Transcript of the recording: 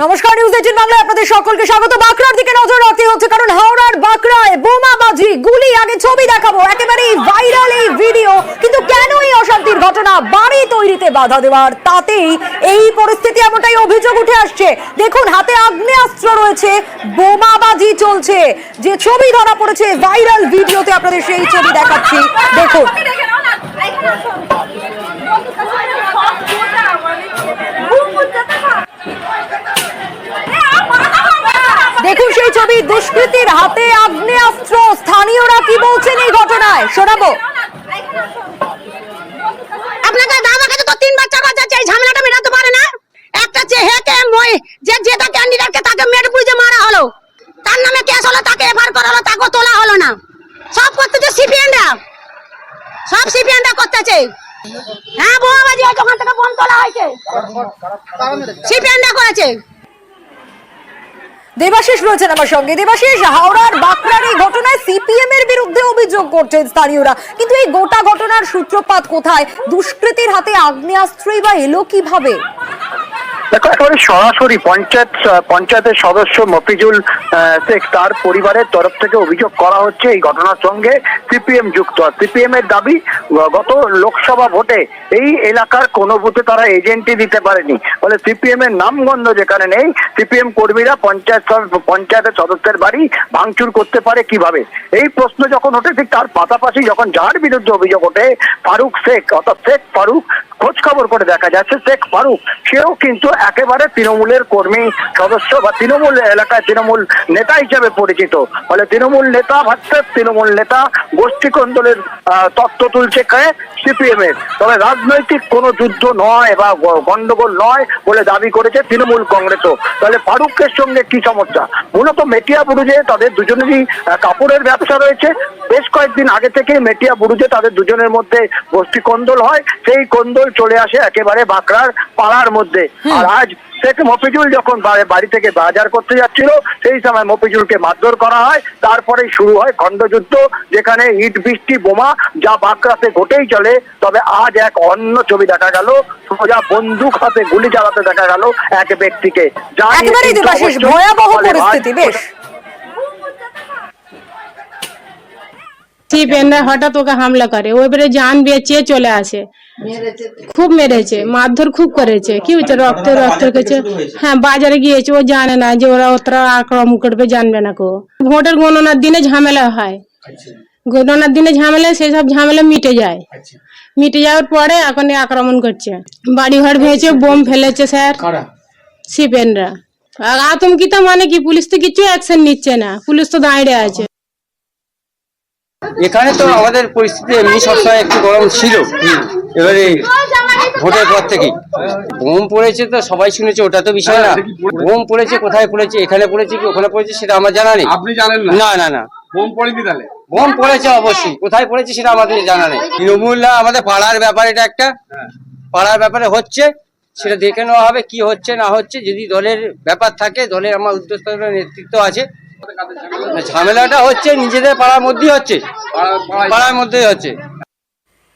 নমস্কার, নিউজ 18 বাংলায় আপনাদের সকলকে স্বাগত। বাঁকড়ার দিকে নজর রাখতে হচ্ছে, কারণ হাওড়ার বাঁকড়ায় বোমাবাজি, গুলি, আগে ছবি দেখাবো, একেবারেই ভাইরাল এই ভিডিও। কিন্তু কেন এই অশান্তির ঘটনা? বাড়ি তৈরিতে বাধা দেওয়ার, তাতেই এই পরিস্থিতি, এমনটাই অভিযোগ উঠে আসছে। দেখুন, হাতে আগ্নেয়াস্ত্র রয়েছে, বোমাবাজি চলছে। যে ছবি ধরা পড়েছে ভাইরাল ভিডিওতে, আপনাদের সেই ছবি দেখাচ্ছি, দেখুন। দেখুন সেই ছবি, দুষ্কৃতীর হাতে আগ্নেয়াস্ত্র। স্থানীয়রা কি বলছেন এই ঘটনায়, শোনাবো। আপনাদের দাদা কাছে তো 3 বাচ্চা আছে, এই ঝামেলাটা মেটাতে পারে না। একটা চেহেকে যে যেটা ক্যান্ডিডেটকে তাকে মেটপুরে মারা হলো, তার নামে কেস হলো, তাকে এফআইআর করা হলো, তাকে তোলা হলো না। সব করতেছে সিপিএনরা, সব সিপিএনরা করতেছে। হ্যাঁ, বোমাবাজি হয়েছে, ওখান থেকে বোম তোলা হয়েছে, সিপিএনরা করেছে। দেবাশিস রয়েছেন আমার সঙ্গে। দেবাশিস, হাওড়ার বাঁকড়ার এই ঘটনায় সিপিএম এর বিরুদ্ধে অভিযোগ করছেন স্থানীয়রা, কিন্তু এই গোটা ঘটনার সূত্রপাত কোথায়? দুষ্কৃতীর হাতে আগ্নেয়াস্ত্রই বা এলো কিভাবে? দেখো, একেবারে সরাসরি পঞ্চায়েতের সদস্য মফিজুল শেখ, তার পরিবারের তরফ থেকে অভিযোগ করা হচ্ছে এই ঘটনার সঙ্গে সিপিএম যুক্ত। সিপিএম এর দাবি, গত লোকসভা ভোটে এই এলাকার কোনো বুথে তারা এজেন্টই দিতে পারেনি, বলে সিপিএম এর নামগন্ধ যেখানে নেই, সিপিএম কর্মীরা পঞ্চায়েতের সদস্যের বাড়ি ভাঙচুর করতে পারে কিভাবে? এই প্রশ্ন যখন ওঠে, ঠিক তার পাশাপাশি যখন যার বিরুদ্ধে অভিযোগ ওঠে, ফারুক শেখ, অর্থাৎ শেখ ফারুক, খোঁজ খবর করে দেখা যাচ্ছে শেখ ফারুক সেও কিন্তু একেবারে তৃণমূলের কর্মী সদস্য বা তৃণমূল এলাকায় তৃণমূল নেতা হিসেবে পরিচিত। ফলে তৃণমূল নেতা ভাবছে, তৃণমূল নেতা গোষ্ঠী কোন্দলের তত্ত্ব তুলছে সিপিএম এর। তবে রাজনৈতিক কোনো যুদ্ধ নয় বা গন্ডগোল নয় বলে দাবি করেছে তৃণমূল কংগ্রেসও। তাহলে ফারুকের সঙ্গে কি সমস্যা? মূলত মেটিয়া বুরুজে তাদের দুজনেরই কাপড়ের ব্যবসা রয়েছে। বেশ কয়েকদিন আগে থেকে মেটিয়া বুরুজে তাদের দুজনের মধ্যে গোষ্ঠী কোন্দল হয়, সেই কোন্দল চলে আসে একেবারে বাঁকড়ার পাড়ার মধ্যে। আর আজ শেখ মফিজুল যখন বাড়ি থেকে বাজার করতে যাচ্ছিল, সেই সময় মফিজুলকে মারধর করা হয়। তারপরেই শুরু হয় খণ্ডযুদ্ধ, যেখানে ইট বৃষ্টি বোমা যা বাঁকড়াতে ঘটেই চলে। তবে আজ এক অন্য ছবি দেখা গেল, সোজা বন্দুক হাতে গুলি চালাতে দেখা গেল এক ব্যক্তিকে। ভয়াবহ পরিস্থিতি। বেশ, সিপিএনরা হঠাৎ ওকে হামলা করে, ওইবারে জান বেঁচে চলে আসে, খুব মেরেছে, মারধর খুব করেছে। কি হয়েছে? রক্ত গেছে। হ্যাঁ, বাজারে গিয়েছে, ও জানে না যে ওরা আক্রমণ করবে, জানবে না কো। ভোটের গণনার দিনে ঝামেলা হয়, গণনার দিনে ঝামেলা, সেই সব ঝামেলা মিটে যায়। মিটে যাওয়ার পরে এখন আক্রমণ করছে, বাড়ি ঘর ভেঙেছে, বোম ফেলেছে স্যার সিপিএনরা। আতঙ্কিত মানে কি, পুলিশ তো কিছু অ্যাকশন নিচ্ছে না, পুলিশ তো দাঁড়িয়ে আছে। এখানে তো আমাদের পরিস্থিতি এমনি সবসময় একটু গরম ছিল, এবারে ভোটের পর থেকেই বোম পড়েছে তো সবাই শুনেছে, ওটা তো বিষয় না। বোম পড়েছে, কোথায় পড়েছে, এখানে পড়েছে কি ওখানে পড়েছে সেটা আমার জানা নেই। আপনি জানেন না? না না না, বোম পড়েনি। তাহলে বোম পড়েছে অবশ্যই, কোথায় পড়েছে সেটা আমাদের জানা নেই। তৃণমূলরা আমাদের পাড়ার ব্যাপার, এটা একটা পাড়ার ব্যাপারে হচ্ছে, সেটা দেখে নেওয়া হবে কি হচ্ছে না হচ্ছে। যদি দলের ব্যাপার থাকে, দলের আমার উদ্যোক্তা নেতৃত্ব আছে। ঝামেলাটা হচ্ছে নিজেদের পাড়ার মধ্যেই হচ্ছে, পাড়ার মধ্যেই হচ্ছে।